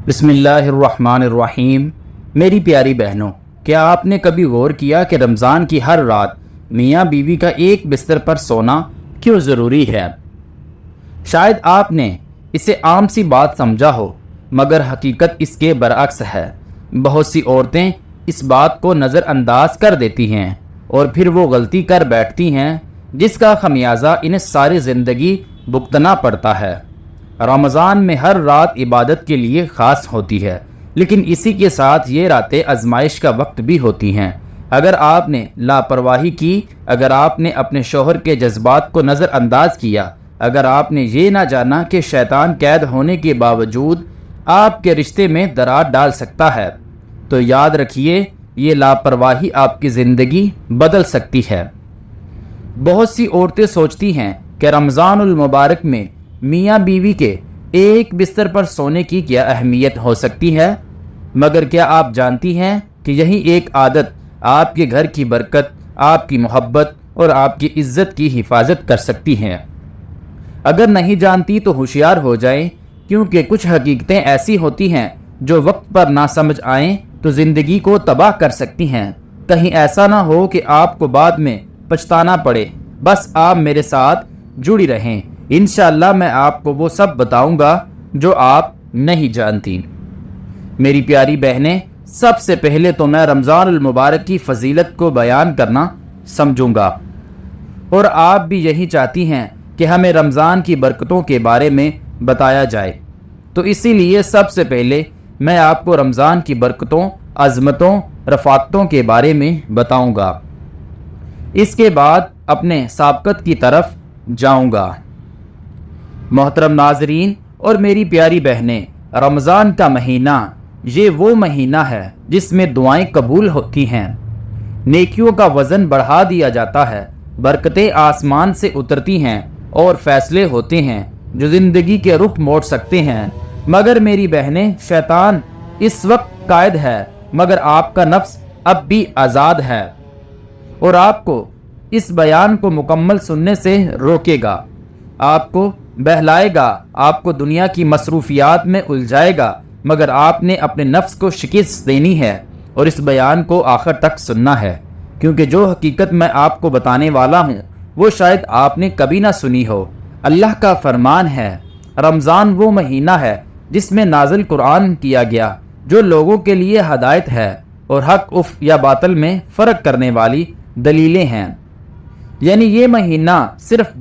بسم اللہ الرحمن الرحیم۔ میری پیاری بہنوں، کیا آپ نے کبھی غور کیا کہ رمضان کی ہر رات میاں بیوی کا ایک بستر پر سونا کیوں ضروری ہے؟ شاید آپ نے اسے عام سی بات سمجھا ہو، مگر حقیقت اس کے برعکس ہے۔ بہت سی عورتیں اس بات کو نظر انداز کر دیتی ہیں اور پھر وہ غلطی کر بیٹھتی ہیں جس کا خمیازہ انہیں ساری زندگی بھگتنا پڑتا ہے۔ رمضان میں ہر رات عبادت کے لیے خاص ہوتی ہے، لیکن اسی کے ساتھ یہ راتیں آزمائش کا وقت بھی ہوتی ہیں۔ اگر آپ نے لاپرواہی کی، اگر آپ نے اپنے شوہر کے جذبات کو نظر انداز کیا، اگر آپ نے یہ نہ جانا کہ شیطان قید ہونے کے باوجود آپ کے رشتے میں درار ڈال سکتا ہے، تو یاد رکھیے یہ لاپرواہی آپ کی زندگی بدل سکتی ہے۔ بہت سی عورتیں سوچتی ہیں کہ رمضان المبارک میں میاں بیوی کے ایک بستر پر سونے کی کیا اہمیت ہو سکتی ہے، مگر کیا آپ جانتی ہیں کہ یہی ایک عادت آپ کے گھر کی برکت، آپ کی محبت اور آپ کی عزت کی حفاظت کر سکتی ہے؟ اگر نہیں جانتی تو ہوشیار ہو جائیں، کیونکہ کچھ حقیقتیں ایسی ہوتی ہیں جو وقت پر نہ سمجھ آئیں تو زندگی کو تباہ کر سکتی ہیں۔ کہیں ایسا نہ ہو کہ آپ کو بعد میں پچھتانا پڑے۔ بس آپ میرے ساتھ جڑی رہیں، انشاءاللہ میں آپ کو وہ سب بتاؤں گا جو آپ نہیں جانتی۔ میری پیاری بہنیں، سب سے پہلے تو میں رمضان المبارک کی فضیلت کو بیان کرنا سمجھوں گا، اور آپ بھی یہی چاہتی ہیں کہ ہمیں رمضان کی برکتوں کے بارے میں بتایا جائے، تو اسی لیے سب سے پہلے میں آپ کو رمضان کی برکتوں، عظمتوں، رفاقتوں کے بارے میں بتاؤں گا۔ اس کے بعد اپنے سابقت کی طرف جاؤں گا۔ محترم ناظرین اور میری پیاری بہنیں، رمضان کا مہینہ یہ وہ مہینہ ہے جس میں دعائیں قبول ہوتی ہیں، نیکیوں کا وزن بڑھا دیا جاتا ہے، برکتیں آسمان سے اترتی ہیں اور فیصلے ہوتے ہیں جو زندگی کے رخ موڑ سکتے ہیں۔ مگر میری بہنیں، شیطان اس وقت قائد ہے، مگر آپ کا نفس اب بھی آزاد ہے اور آپ کو اس بیان کو مکمل سننے سے روکے گا، آپ کو بہلائے گا، آپ کو دنیا کی مصروفیات میں الجھائے گا، مگر آپ نے اپنے نفس کو شکست دینی ہے اور اس بیان کو آخر تک سننا ہے، کیونکہ جو حقیقت میں آپ کو بتانے والا ہوں وہ شاید آپ نے کبھی نہ سنی ہو۔ اللہ کا فرمان ہے، رمضان وہ مہینہ ہے جس میں نازل قرآن کیا گیا، جو لوگوں کے لیے ہدایت ہے اور حق یا باطل میں فرق کرنے والی دلیلیں ہیں۔ یعنی یہ مہینہ صرف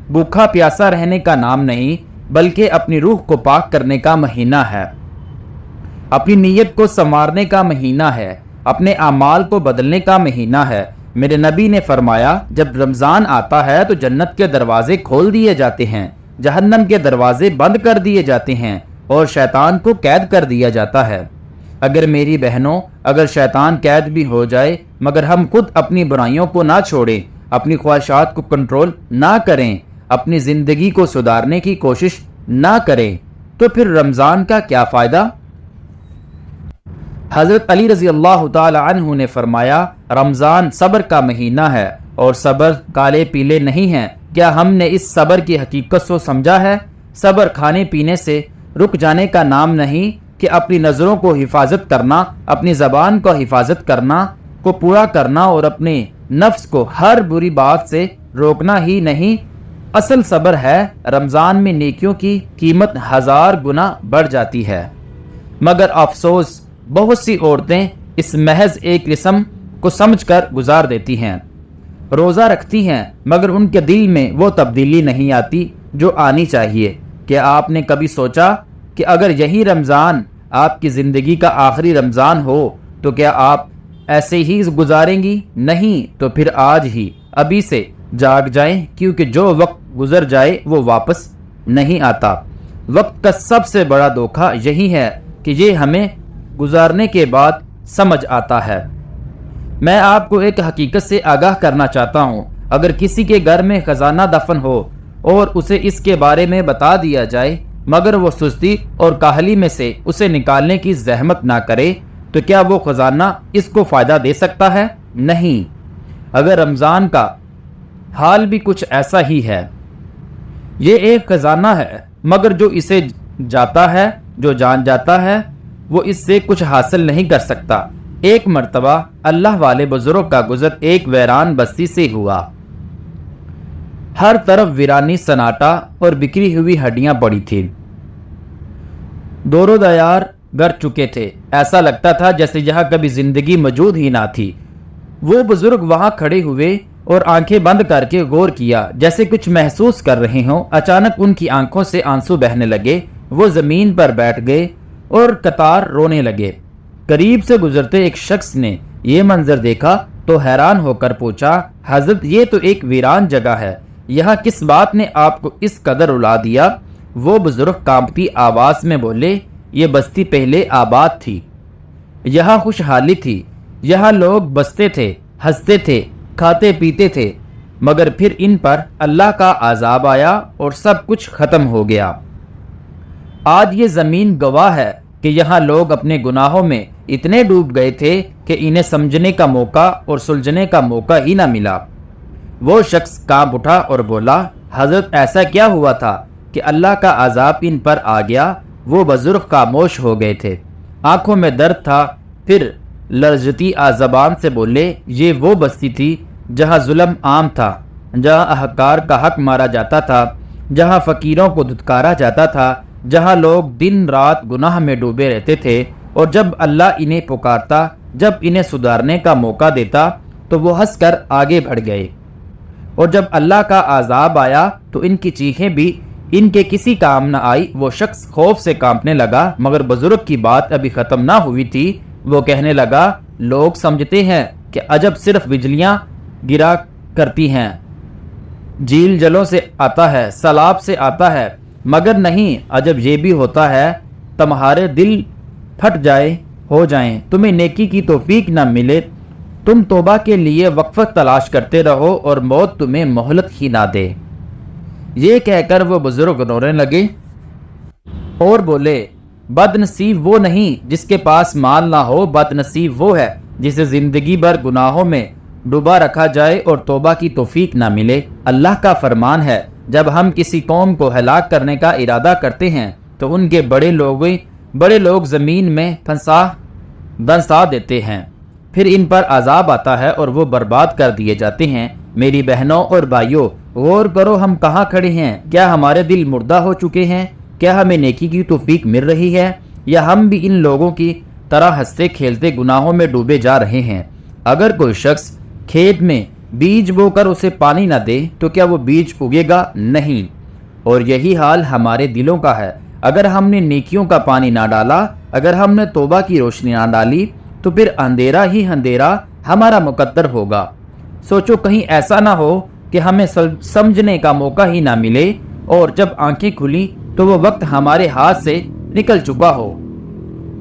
بھوکا پیاسا رہنے کا نام نہیں، بلکہ اپنی روح کو پاک کرنے کا مہینہ ہے، اپنی نیت کو سنوارنے کا مہینہ ہے، اپنے اعمال کو بدلنے کا مہینہ ہے۔ میرے نبی نے فرمایا، جب رمضان آتا ہے تو جنت کے دروازے کھول دیے جاتے ہیں، جہنم کے دروازے بند کر دیے جاتے ہیں اور شیطان کو قید کر دیا جاتا ہے۔ اگر میری بہنوں، اگر شیطان قید بھی ہو جائے مگر ہم خود اپنی برائیوں کو نہ چھوڑیں، اپنی خواہشات کو کنٹرول نہ کریں، اپنی زندگی کو سدھارنے کی کوشش نہ کریں، تو پھر رمضان کا کیا فائدہ؟ حضرت علی رضی اللہ تعالی عنہ نے فرمایا، رمضان صبر کا مہینہ ہے اور صبر کالے پیلے نہیں ہیں۔ کیا ہم نے اس صبر کی حقیقت کو سمجھا ہے؟ صبر کھانے پینے سے رک جانے کا نام نہیں کہ اپنی نظروں کو حفاظت کرنا، اپنی زبان کو حفاظت کرنا کو پورا کرنا اور اپنے نفس کو ہر بری بات سے روکنا ہی نہیں۔ اصل صبر ہے رمضان میں نیکیوں کی قیمت 1000 گنا بڑھ جاتی ہے، مگر افسوس بہت سی عورتیں اس محض ایک رسم کو سمجھ کر گزار دیتی ہیں، روزہ رکھتی ہیں مگر ان کے دل میں وہ تبدیلی نہیں آتی جو آنی چاہیے۔ کیا آپ نے کبھی سوچا کہ اگر یہی رمضان آپ کی زندگی کا آخری رمضان ہو تو کیا آپ ایسے ہی گزاریں گی؟ نہیں، تو پھر آج ہی ابھی سے جاگ جائیں، کیونکہ جو وقت گزر جائے وہ واپس نہیں آتا۔ وقت کا سب سے بڑا دھوکہ یہی ہے کہ یہ ہمیں گزارنے کے بعد سمجھ آتا ہے۔ میں آپ کو ایک حقیقت سے آگاہ کرنا چاہتا ہوں، اگر کسی کے گھر میں خزانہ دفن ہو اور اسے اس کے بارے میں بتا دیا جائے مگر وہ سستی اور کاہلی میں سے اسے نکالنے کی زحمت نہ کرے، تو کیا وہ خزانہ اس کو فائدہ دے سکتا ہے؟ نہیں۔ اگر رمضان کا حال بھی کچھ ایسا ہی ہے، یہ ایک خزانہ ہے مگر جو اسے جاتا ہے جو جان جاتا ہے وہ اس سے کچھ حاصل نہیں کر سکتا۔ ایک مرتبہ اللہ والے بزرگ کا گزر ایک ویران بستی سے ہوا۔ ہر طرف ویرانی سناٹا اور بکھری ہوئی ہڈیاں پڑی تھی۔ دورو دیار گر چکے تھے، ایسا لگتا تھا جیسے یہاں کبھی زندگی موجود ہی نہ تھی۔ وہ بزرگ وہاں کھڑے ہوئے اور آنکھیں بند کر کے غور کیا، جیسے کچھ محسوس کر رہے ہوں۔ اچانک ان کی آنکھوں سے آنسو بہنے لگے، وہ زمین پر بیٹھ گئے اور قطار رونے لگے۔ قریب سے گزرتے ایک شخص نے یہ منظر دیکھا تو حیران ہو کر پوچھا، حضرت یہ تو ایک ویران جگہ ہے، یہاں کس بات نے آپ کو اس قدر رلا دیا؟ وہ بزرگ کانپتی آواز میں بولے، یہ بستی پہلے آباد تھی، یہاں خوشحالی تھی، یہاں لوگ بستے تھے، ہنستے تھے، کھاتے پیتے تھے، مگر پھر ان پر اللہ کا عذاب آیا اور سب کچھ ختم ہو گیا۔ آج یہ زمین گواہ ہے کہ یہاں لوگ اپنے گناہوں میں اتنے ڈوب گئے تھے کہ انہیں سمجھنے کا موقع اور سلجھنے کا موقع ہی نہ ملا۔ وہ شخص کانپ اٹھا اور بولا، حضرت ایسا کیا ہوا تھا کہ اللہ کا عذاب ان پر آ گیا؟ وہ بزرگ خاموش ہو گئے تھے، آنکھوں میں درد تھا، پھر لرزتی زبان سے بولے، یہ وہ بستی تھی جہاں ظلم عام تھا، جہاں احکار کا حق مارا جاتا تھا، جہاں فقیروں کو دھتکارا جاتا تھا، جہاں لوگ دن رات گناہ میں ڈوبے رہتے تھے، اور جب اللہ انہیں پکارتا، جب انہیں سدھارنے کا موقع دیتا تو وہ ہنس کر آگے بڑھ گئے، اور جب اللہ کا عذاب آیا تو ان کی چیخیں بھی ان کے کسی کام نہ آئی۔ وہ شخص خوف سے کانپنے لگا، مگر بزرگ کی بات ابھی ختم نہ ہوئی تھی۔ وہ کہنے لگا، لوگ سمجھتے ہیں کہ عجب صرف بجلیاں گرا کرتی ہیں، جھیل جلوں سے آتا ہے، سیلاب سے آتا ہے، مگر نہیں، عجب یہ بھی ہوتا ہے تمہارے دل پھٹ ہو جائیں، تمہیں نیکی کی توفیق نہ ملے، تم توبہ کے لیے وقفہ تلاش کرتے رہو اور موت تمہیں مہلت ہی نہ دے۔ یہ کہہ کر وہ بزرگ رونے لگے اور بولے، بد نصیب وہ نہیں جس کے پاس مال نہ ہو، بد نصیب وہ ہے جسے زندگی بھر گناہوں میں ڈوبا رکھا جائے اور توبہ کی توفیق نہ ملے۔ اللہ کا فرمان ہے، جب ہم کسی قوم کو ہلاک کرنے کا ارادہ کرتے ہیں تو ان کے بڑے لوگ زمین میں دنسا دیتے ہیں، پھر ان پر عذاب آتا ہے اور وہ برباد کر دیے جاتے ہیں۔ میری بہنوں اور بھائیوں، غور کرو ہم کہاں کھڑے ہیں؟ کیا ہمارے دل مردہ ہو چکے ہیں؟ کیا ہمیں نیکی کی توفیق مل رہی ہے، یا ہم بھی ان لوگوں کی طرح ہنستے کھیلتے گناہوں میں ڈوبے جا رہے ہیں؟ اگر کوئی شخص کھیت میں بیج بو کر اسے پانی نہ دے تو کیا وہ بیج اگے گا؟ نہیں۔ اور یہی حال ہمارے دلوں کا ہے، اگر ہم نے نیکیوں کا پانی نہ ڈالا، اگر ہم نے توبہ کی روشنی نہ ڈالی تو پھر اندھیرا ہی اندھیرا ہمارا مقدر ہوگا۔ سوچو کہیں ایسا نہ ہو کہ ہمیں سمجھنے کا موقع ہی نہ ملے، اور جب آنکھیں کھلی تو وہ وقت ہمارے ہاتھ سے نکل چکا ہو۔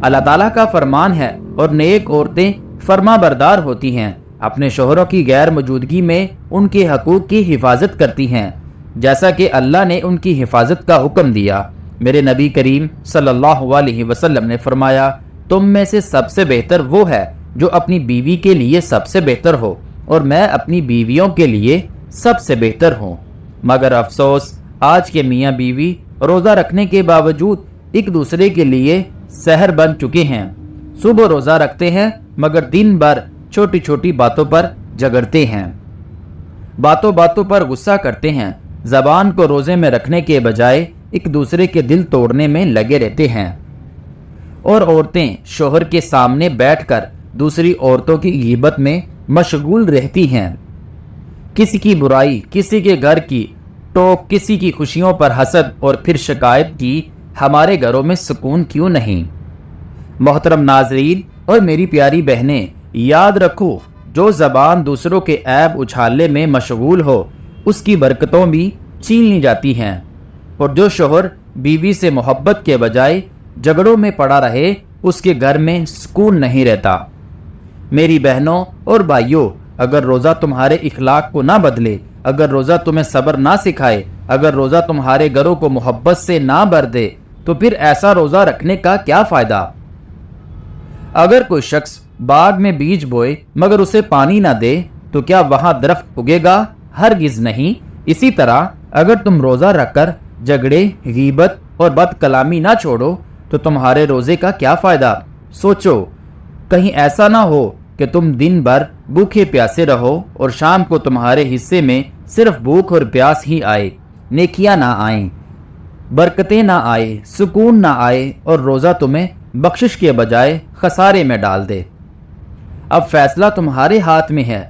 اللہ تعالیٰ کا فرمان ہے، اور نیک عورتیں فرما بردار ہوتی ہیں، اپنے شوہروں کی غیر موجودگی میں ان کے حقوق کی حفاظت کرتی ہیں، جیسا کہ اللہ نے ان کی حفاظت کا حکم دیا۔ میرے نبی کریم صلی اللہ علیہ وسلم نے فرمایا، تم میں سے سب سے بہتر وہ ہے جو اپنی بیوی کے لیے سب سے بہتر ہو، اور میں اپنی بیویوں کے لیے سب سے بہتر ہوں۔ مگر افسوس، آج کے میاں بیوی روزہ رکھنے کے باوجود ایک دوسرے کے لیے سحر بن چکے ہیں۔ صبح روزہ رکھتے ہیں مگر دن بھر چھوٹی چھوٹی باتوں پر جھگڑتے ہیں، باتوں باتوں پر غصہ کرتے ہیں، زبان کو روزے میں رکھنے کے بجائے ایک دوسرے کے دل توڑنے میں لگے رہتے ہیں، اور عورتیں شوہر کے سامنے بیٹھ کر دوسری عورتوں کی غیبت میں مشغول رہتی ہیں۔ کسی کی برائی، کسی کے گھر کی ٹوک، کسی کی خوشیوں پر حسد اور پھر شکایت کی، ہمارے گھروں میں سکون کیوں نہیں؟ محترم ناظرین اور میری پیاری بہنیں، یاد رکھو، جو زبان دوسروں کے عیب اچھالنے میں مشغول ہو، اس کی برکتوں بھی چھین لی جاتی ہیں، اور جو شوہر بیوی سے محبت کے بجائے جھگڑوں میں پڑا رہے، اس کے گھر میں سکون نہیں رہتا۔ میری بہنوں اور بھائیوں، اگر روزہ تمہارے اخلاق کو نہ بدلے، اگر روزہ تمہیں صبر نہ سکھائے، اگر روزہ تمہارے گھروں کو محبت سے نہ بھر دے، تو پھر ایسا روزہ رکھنے کا کیا فائدہ؟ اگر کوئی شخص باغ میں بیج بوئے مگر اسے پانی نہ دے تو کیا وہاں درخت اگے گا؟ ہرگز نہیں۔ اسی طرح اگر تم روزہ رکھ کر جھگڑے، غیبت اور بد کلامی نہ چھوڑو تو تمہارے روزے کا کیا فائدہ؟ سوچو کہیں ایسا نہ ہو کہ تم دن بھر بھوکے پیاسے رہو اور شام کو تمہارے حصے میں صرف بھوک اور پیاس ہی آئے، نیکیاں نہ آئیں، برکتیں نہ آئے، سکون نہ آئے اور روزہ تمہیں بخشش کے بجائے خسارے میں ڈال دے۔ اب فیصلہ تمہارے ہاتھ میں ہے،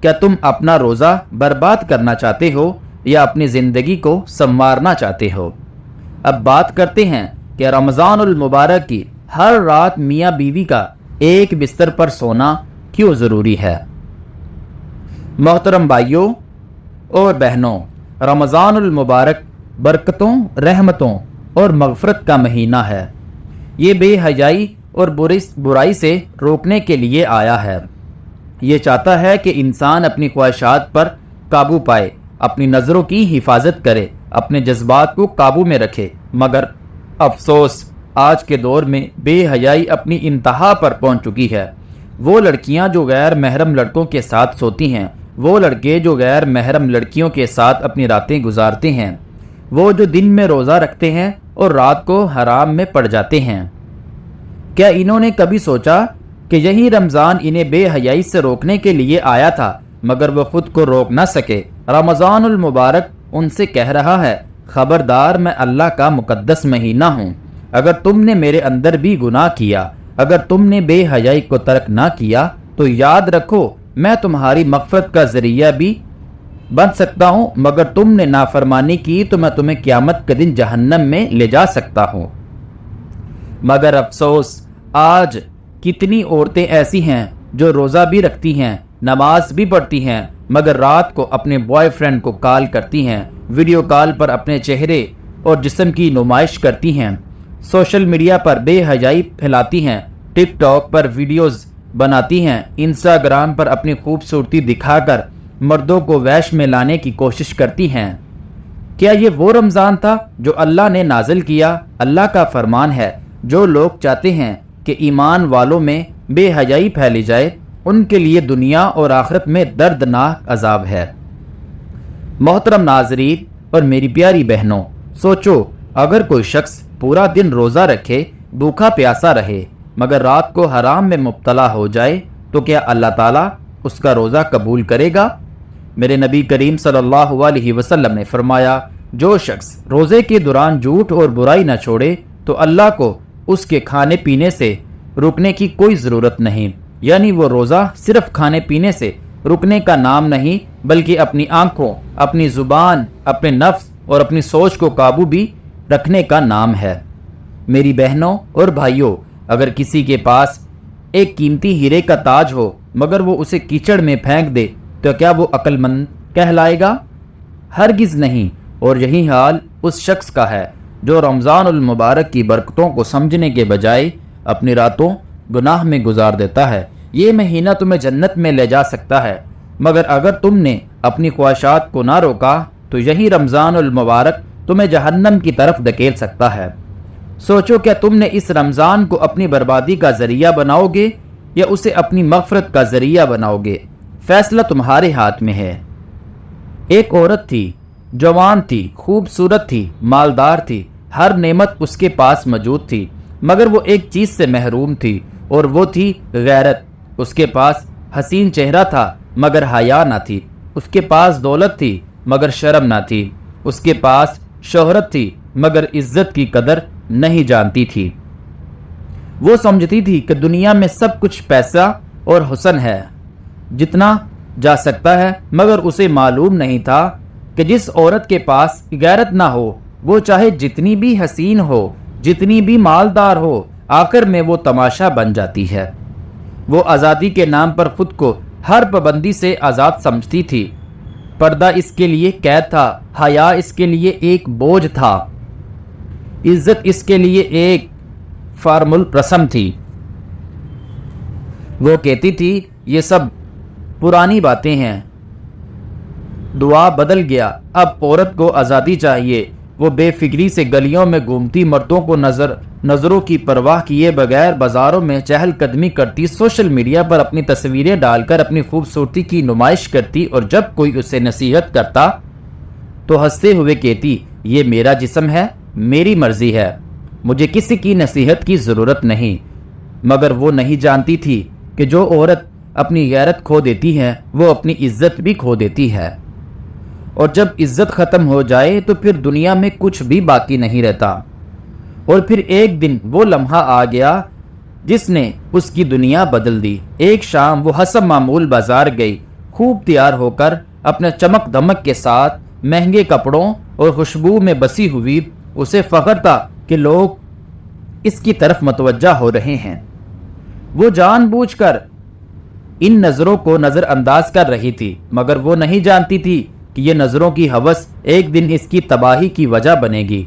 کیا تم اپنا روزہ برباد کرنا چاہتے ہو یا اپنی زندگی کو سنوارنا چاہتے ہو؟ اب بات کرتے ہیں کہ رمضان المبارک کی ہر رات میاں بیوی کا ایک بستر پر سونا کیوں ضروری ہے؟ محترم بھائیوں اور بہنوں، رمضان المبارک برکتوں، رحمتوں اور مغفرت کا مہینہ ہے۔ یہ بے حیائی اور برائی سے روکنے کے لیے آیا ہے۔ یہ چاہتا ہے کہ انسان اپنی خواہشات پر قابو پائے، اپنی نظروں کی حفاظت کرے، اپنے جذبات کو قابو میں رکھے، مگر افسوس آج کے دور میں بے حیائی اپنی انتہا پر پہنچ چکی ہے۔ وہ لڑکیاں جو غیر محرم لڑکوں کے ساتھ سوتی ہیں، وہ لڑکے جو غیر محرم لڑکیوں کے ساتھ اپنی راتیں گزارتے ہیں، وہ جو دن میں روزہ رکھتے ہیں اور رات کو حرام میں پڑ جاتے ہیں، کیا انہوں نے کبھی سوچا کہ یہی رمضان انہیں بے حیائی سے روکنے کے لیے آیا تھا مگر وہ خود کو روک نہ سکے؟ رمضان المبارک ان سے کہہ رہا ہے، خبردار میں اللہ کا مقدس مہینہ ہوں، اگر تم نے میرے اندر بھی گناہ کیا، اگر تم نے بے حیائی کو ترک نہ کیا تو یاد رکھو میں تمہاری مغفرت کا ذریعہ بھی بن سکتا ہوں، مگر تم نے نافرمانی کی تو میں تمہیں قیامت کے دن جہنم میں لے جا سکتا ہوں۔ مگر افسوس آج کتنی عورتیں ایسی ہیں جو روزہ بھی رکھتی ہیں، نماز بھی پڑھتی ہیں، مگر رات کو اپنے بوائے فرینڈ کو کال کرتی ہیں، ویڈیو کال پر اپنے چہرے اور جسم کی نمائش کرتی ہیں، سوشل میڈیا پر بے حیائی پھیلاتی ہیں، ٹک ٹاک پر ویڈیوز بناتی ہیں، انسٹاگرام پر اپنی خوبصورتی دکھا کر مردوں کو ویش میں لانے کی کوشش کرتی ہیں۔ کیا یہ وہ رمضان تھا جو اللہ نے نازل کیا؟ اللہ کا فرمان ہے، جو لوگ چاہتے ہیں کہ ایمان والوں میں بے حیائی پھیلی جائے ان کے لیے دنیا اور آخرت میں دردناک عذاب ہے۔ محترم ناظرین اور میری پیاری بہنوں، سوچو اگر کوئی شخص پورا دن روزہ رکھے، بھوکا پیاسا رہے مگر رات کو حرام میں مبتلا ہو جائے تو کیا اللہ تعالیٰ اس کا روزہ قبول کرے گا؟ میرے نبی کریم صلی اللہ علیہ وسلم نے فرمایا، جو شخص روزے کے دوران جھوٹ اور برائی نہ چھوڑے تو اللہ کو اس کے کھانے پینے سے رکنے کی کوئی ضرورت نہیں، یعنی وہ روزہ صرف کھانے پینے سے رکنے کا نام نہیں بلکہ اپنی آنکھوں، اپنی زبان، اپنے نفس اور اپنی سوچ کو قابو بھی رکھنے کا نام ہے۔ میری بہنوں اور بھائیوں، اگر کسی کے پاس ایک قیمتی ہیرے کا تاج ہو مگر وہ اسے کیچڑ میں پھینک دے تو کیا وہ عقل مند کہلائے گا؟ ہرگز نہیں۔ اور یہی حال اس شخص کا ہے جو رمضان المبارک کی برکتوں کو سمجھنے کے بجائے اپنی راتوں گناہ میں گزار دیتا ہے۔ یہ مہینہ تمہیں جنت میں لے جا سکتا ہے، مگر اگر تم نے اپنی خواہشات کو نہ روکا تو یہی رمضان المبارک تمہیں جہنم کی طرف دھکیل سکتا ہے۔ سوچو کیا تم نے اس رمضان کو اپنی بربادی کا ذریعہ بناؤ گے یا اسے اپنی مغفرت کا ذریعہ بناؤ گے؟ فیصلہ تمہارے ہاتھ میں ہے۔ ایک عورت تھی، جوان تھی، خوبصورت تھی، مالدار تھی، ہر نعمت اس کے پاس موجود تھی، مگر وہ ایک چیز سے محروم تھی اور وہ تھی غیرت۔ اس کے پاس حسین چہرہ تھا مگر حیا نہ تھی، اس کے پاس دولت تھی مگر شرم نہ تھی، اس کے پاس شہرت تھی مگر عزت کی قدر نہیں جانتی تھی۔ وہ سمجھتی تھی کہ دنیا میں سب کچھ پیسہ اور حسن ہے، جتنا جا سکتا ہے، مگر اسے معلوم نہیں تھا کہ جس عورت کے پاس غیرت نہ ہو، وہ چاہے جتنی بھی حسین ہو، جتنی بھی مالدار ہو، آخر میں وہ تماشا بن جاتی ہے۔ وہ آزادی کے نام پر خود کو ہر پابندی سے آزاد سمجھتی تھی۔ پردہ اس کے لیے قید تھا، حیا اس کے لیے ایک بوجھ تھا، عزت اس کے لیے ایک فارمل رسم تھی۔ وہ کہتی تھی یہ سب پرانی باتیں ہیں، دعا بدل گیا، اب عورت کو آزادی چاہیے۔ وہ بے فکری سے گلیوں میں گھومتی، مردوں کو نظروں کی پرواہ کیے بغیر بازاروں میں چہل قدمی کرتی، سوشل میڈیا پر اپنی تصویریں ڈال کر اپنی خوبصورتی کی نمائش کرتی، اور جب کوئی اسے نصیحت کرتا تو ہنستے ہوئے کہتی یہ میرا جسم ہے، میری مرضی ہے۔ مجھے کسی کی نصیحت کی ضرورت نہیں، مگر وہ نہیں جانتی تھی کہ جو عورت اپنی غیرت کھو دیتی ہے وہ اپنی عزت بھی کھو دیتی ہے، اور جب عزت ختم ہو جائے تو پھر دنیا میں کچھ بھی باقی نہیں رہتا۔ اور پھر ایک دن وہ لمحہ آ گیا جس نے اس کی دنیا بدل دی۔ ایک شام وہ حسب معمول بازار گئی، خوب تیار ہو کر، اپنے چمک دمک کے ساتھ، مہنگے کپڑوں اور خوشبو میں بسی ہوئی۔ اسے فخر تھا کہ لوگ اس کی طرف متوجہ ہو رہے ہیں۔ وہ جان بوجھ کر ان نظروں کو نظر انداز کر رہی تھی، مگر وہ نہیں جانتی تھی کہ یہ نظروں کی ہوس ایک دن اس کی تباہی کی وجہ بنے گی۔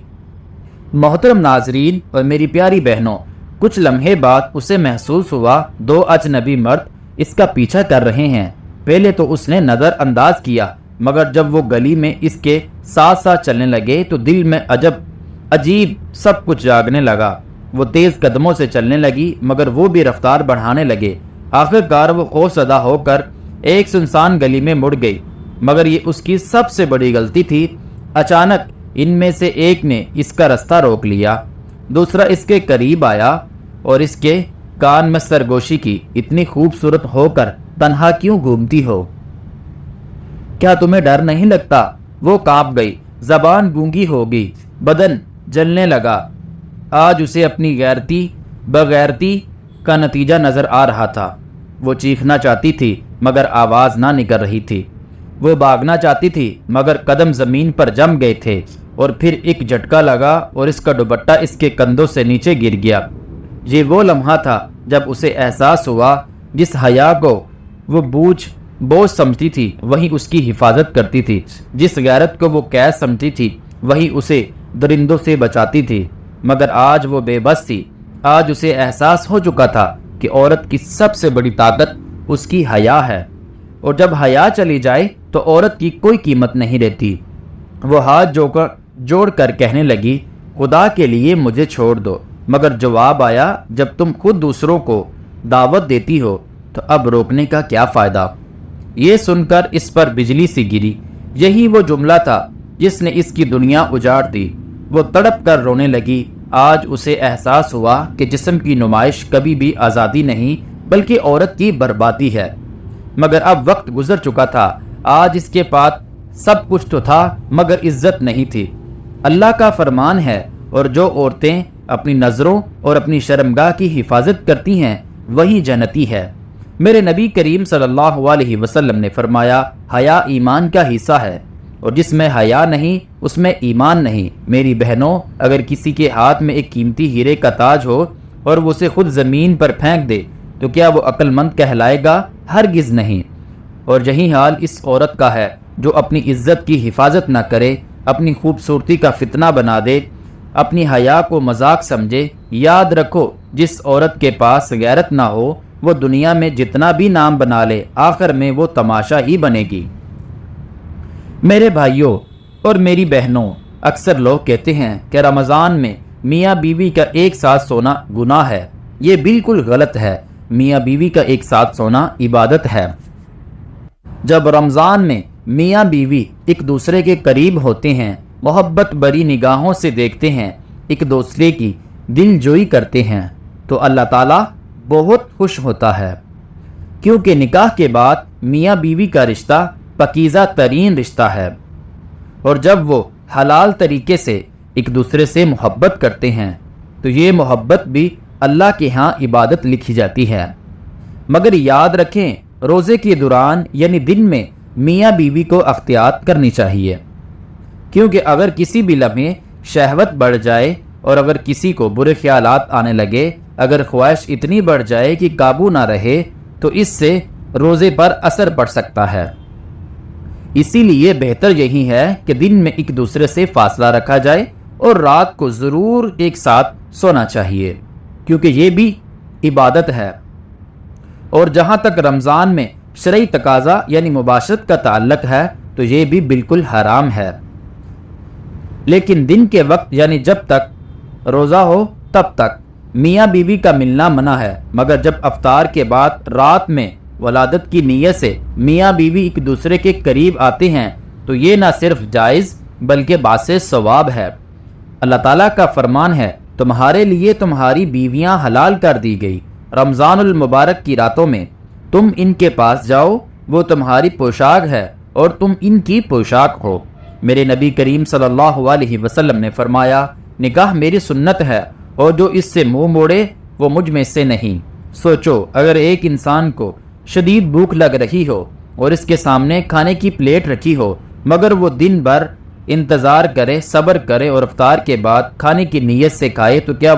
محترم ناظرین اور میری پیاری بہنوں، کچھ لمحے بعد اسے محسوس ہوا 2 اجنبی مرد اس کا پیچھا کر رہے ہیں۔ پہلے تو اس نے نظر انداز کیا، مگر جب وہ گلی میں اس کے ساتھ ساتھ چلنے لگے تو دل میں عجیب سب کچھ جاگنے لگا۔ وہ تیز قدموں سے چلنے لگی، مگر وہ بھی رفتار بڑھانے لگے۔ آخرکار وہ خوف زدہ ہو کر ایک سنسان گلی میں مڑ گئی، مگر یہ اس کی سب سے بڑی غلطی تھی۔ اچانک ان میں سے ایک نے اس کا رستہ روک لیا، دوسرا اس کے قریب آیا اور اس کے کان میں سرگوشی کی، اتنی خوبصورت ہو کر تنہا کیوں گھومتی ہو؟ کیا تمہیں ڈر نہیں لگتا؟ وہ کانپ گئی، زبان گونگی ہو گئی، بدن جلنے لگا۔ آج اسے اپنی بغیرتی کا نتیجہ نظر آ رہا تھا۔ وہ چیخنا چاہتی تھی مگر آواز نہ نکل رہی تھی، وہ بھاگنا چاہتی تھی مگر قدم زمین پر جم گئے تھے، اور پھر ایک جھٹکا لگا اور اس کا دوپٹہ اس کے کندھوں سے نیچے گر گیا۔ یہ وہ لمحہ تھا جب اسے احساس ہوا جس حیا کو وہ بوجھ سمجھتی تھی وہی اس کی حفاظت کرتی تھی، جس غیرت کو وہ قید سمجھتی تھی وہی اسے درندوں سے بچاتی تھی، مگر آج وہ بے بس تھی۔ آج اسے احساس ہو چکا تھا کہ عورت کی سب سے بڑی طاقت اس کی حیا ہے، اور جب حیا چلی جائے تو عورت کی کوئی قیمت نہیں رہتی۔ وہ ہاتھ جوڑ کر کہنے لگی، خدا کے لیے مجھے چھوڑ دو، مگر جواب آیا، جب تم خود دوسروں کو دعوت دیتی ہو تو اب روکنے کا کیا فائدہ؟ یہ سن کر اس پر بجلی سی گری۔ یہی وہ جملہ تھا جس نے اس کی دنیا اجاڑ دی۔ وہ تڑپ کر رونے لگی۔ آج اسے احساس ہوا کہ جسم کی نمائش کبھی بھی آزادی نہیں بلکہ عورت کی بربادی ہے، مگر اب وقت گزر چکا تھا۔ آج اس کے پاس سب کچھ تو تھا مگر عزت نہیں تھی۔ اللہ کا فرمان ہے، اور جو عورتیں اپنی نظروں اور اپنی شرمگاہ کی حفاظت کرتی ہیں وہی جنتی ہے۔ میرے نبی کریم صلی اللہ علیہ وسلم نے فرمایا، حیا ایمان کا حصہ ہے، اور جس میں حیا نہیں اس میں ایمان نہیں۔ میری بہنوں، اگر کسی کے ہاتھ میں ایک قیمتی ہیرے کا تاج ہو اور وہ اسے خود زمین پر پھینک دے تو کیا وہ عقل مند کہلائے گا؟ ہرگز نہیں۔ اور یہی حال اس عورت کا ہے جو اپنی عزت کی حفاظت نہ کرے، اپنی خوبصورتی کا فتنہ بنا دے، اپنی حیا کو مذاق سمجھے۔ یاد رکھو، جس عورت کے پاس غیرت نہ ہو وہ دنیا میں جتنا بھی نام بنا لے آخر میں وہ تماشا ہی بنے گی۔ میرے بھائیوں اور میری بہنوں، اکثر لوگ کہتے ہیں کہ رمضان میں میاں بیوی کا ایک ساتھ سونا گناہ ہے۔ یہ بالکل غلط ہے۔ میاں بیوی کا ایک ساتھ سونا عبادت ہے۔ جب رمضان میں میاں بیوی ایک دوسرے کے قریب ہوتے ہیں، محبت بری نگاہوں سے دیکھتے ہیں، ایک دوسرے کی دل جوئی کرتے ہیں، تو اللہ تعالیٰ بہت خوش ہوتا ہے، کیونکہ نکاح کے بعد میاں بیوی کا رشتہ پاکیزہ ترین رشتہ ہے، اور جب وہ حلال طریقے سے ایک دوسرے سے محبت کرتے ہیں تو یہ محبت بھی اللہ کے ہاں عبادت لکھی جاتی ہے۔ مگر یاد رکھیں، روزے کے دوران یعنی دن میں میاں بیوی کو احتیاط کرنی چاہیے، کیونکہ اگر کسی بھی لمحے شہوت بڑھ جائے اور اگر کسی کو برے خیالات آنے لگے، اگر خواہش اتنی بڑھ جائے کہ قابو نہ رہے تو اس سے روزے پر اثر پڑ سکتا ہے۔ اسی لیے بہتر یہی ہے کہ دن میں ایک دوسرے سے فاصلہ رکھا جائے اور رات کو ضرور ایک ساتھ سونا چاہیے، کیونکہ یہ بھی عبادت ہے۔ اور جہاں تک رمضان میں شرعی تقاضا یعنی مباشرت کا تعلق ہے تو یہ بھی بالکل حرام ہے، لیکن دن کے وقت یعنی جب تک روزہ ہو تب تک میاں بیوی کا ملنا منع ہے، مگر جب افطار کے بعد رات میں ولادت کی نیت سے میاں بیوی ایک دوسرے کے قریب آتے ہیں تو یہ نہ صرف جائز بلکہ باعث ثواب ہے۔ اللہ تعالیٰ کا فرمان ہے، تمہارے لیے تمہاری بیویاں حلال کر دی گئی، رمضان المبارک کی راتوں میں تم ان کے پاس جاؤ، وہ تمہاری پوشاک ہے اور تم ان کی پوشاک ہو۔ میرے نبی کریم صلی اللہ علیہ وسلم نے فرمایا، نکاح میری سنت ہے اور جو اس سے منہ موڑے وہ مجھ میں سے نہیں۔ سوچو، اگر ایک انسان کو شدید بھوک لگ رہی ہو اور اس کے سامنے کھانے کی پلیٹ رکھی ہو، مگر وہ دن بھر انتظار کرے، صبر کرے اور افطار کے بعد کھانے کی نیت سے کھائے، تو کیا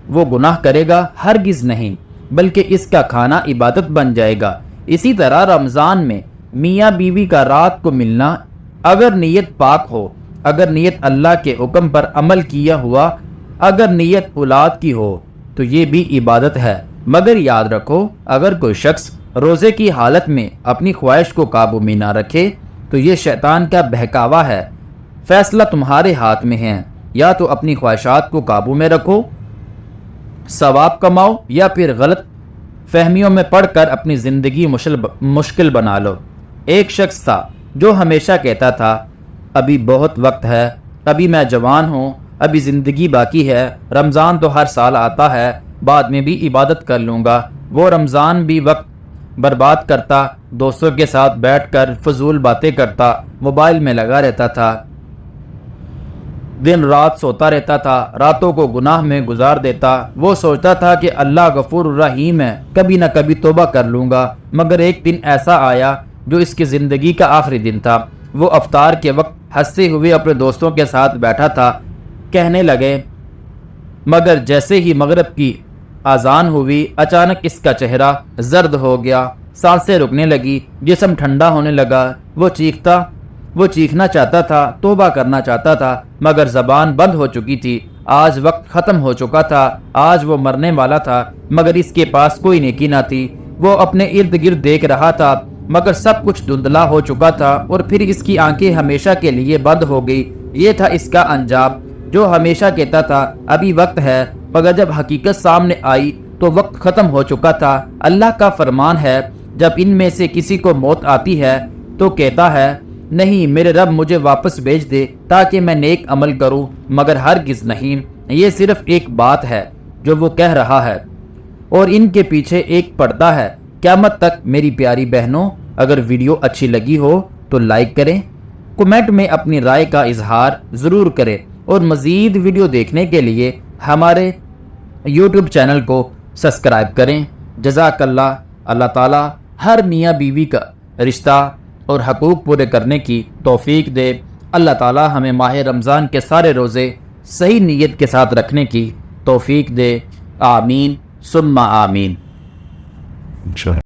وہ گناہ کرے گا؟ ہرگز نہیں، بلکہ اس کا کھانا عبادت بن جائے گا۔ اسی طرح رمضان میں میاں بیوی کا رات کو ملنا، اگر نیت پاک ہو، اگر نیت اللہ کے حکم پر عمل کیا ہوا، اگر نیت اولاد کی ہو تو یہ بھی عبادت ہے۔ مگر یاد رکھو، اگر کوئی شخص روزے کی حالت میں اپنی خواہش کو قابو میں نہ رکھے تو یہ شیطان کا بہکاوا ہے۔ فیصلہ تمہارے ہاتھ میں ہے، یا تو اپنی خواہشات کو قابو میں رکھو، ثواب کماؤ، یا پھر غلط فہمیوں میں پڑھ کر اپنی زندگی مشکل بنا لو۔ ایک شخص تھا جو ہمیشہ کہتا تھا، ابھی بہت وقت ہے، ابھی میں جوان ہوں، ابھی زندگی باقی ہے، رمضان تو ہر سال آتا ہے، بعد میں بھی عبادت کر لوں گا۔ وہ رمضان بھی وقت برباد کرتا، دوستوں کے ساتھ بیٹھ کر فضول باتیں کرتا، موبائل میں لگا رہتا تھا، دن رات سوتا رہتا تھا، راتوں کو گناہ میں گزار دیتا۔ وہ سوچتا تھا کہ اللہ غفور الرحیم ہے، کبھی نہ کبھی توبہ کر لوں گا۔ مگر ایک دن ایسا آیا جو اس کی زندگی کا آخری دن تھا۔ وہ افطار کے وقت ہنستے ہوئے اپنے دوستوں کے ساتھ بیٹھا تھا، کہنے لگے، مگر جیسے ہی مغرب کی اذان ہوئی، اچانک اس کا چہرہ زرد ہو گیا، سانسیں رکنے لگی، جسم ٹھنڈا ہونے لگا۔ وہ چیخنا چاہتا تھا، توبہ کرنا چاہتا تھا، مگر زبان بند ہو چکی تھی۔ آج وقت ختم ہو چکا تھا، آج وہ مرنے والا تھا، مگر اس کے پاس کوئی نیکی نہ تھی۔ وہ اپنے ارد گرد دیکھ رہا تھا، مگر سب کچھ دھندلا ہو چکا تھا، اور پھر اس کی آنکھیں ہمیشہ کے لیے بند ہو گئی۔ یہ تھا اس کا انجام۔ جو ہمیشہ کہتا تھا ابھی وقت ہے، مگر جب حقیقت سامنے آئی تو وقت ختم ہو چکا تھا۔ اللہ کا فرمان ہے، جب ان میں سے کسی کو موت آتی ہے تو کہتا ہے، نہیں، میرے رب مجھے واپس بھیج دے تاکہ میں نیک عمل کروں، مگر ہرگز نہیں۔ یہ صرف ایک بات ہے جو وہ کہہ رہا ہے، اور ان کے پیچھے ایک پردہ ہے۔ قیامت تک میری پیاری بہنوں، اگر ویڈیو اچھی لگی ہو تو لائک کریں، کمنٹ میں اپنی رائے کا اظہار ضرور کریں، اور مزید ویڈیو دیکھنے کے لیے ہمارے یوٹیوب چینل کو سبسکرائب کریں۔ جزاک اللہ۔ اللہ تعالیٰ ہر میاں بیوی کا رشتہ اور حقوق پورے کرنے کی توفیق دے۔ اللہ تعالیٰ ہمیں ماہ رمضان کے سارے روزے صحیح نیت کے ساتھ رکھنے کی توفیق دے۔ آمین ثم آمین۔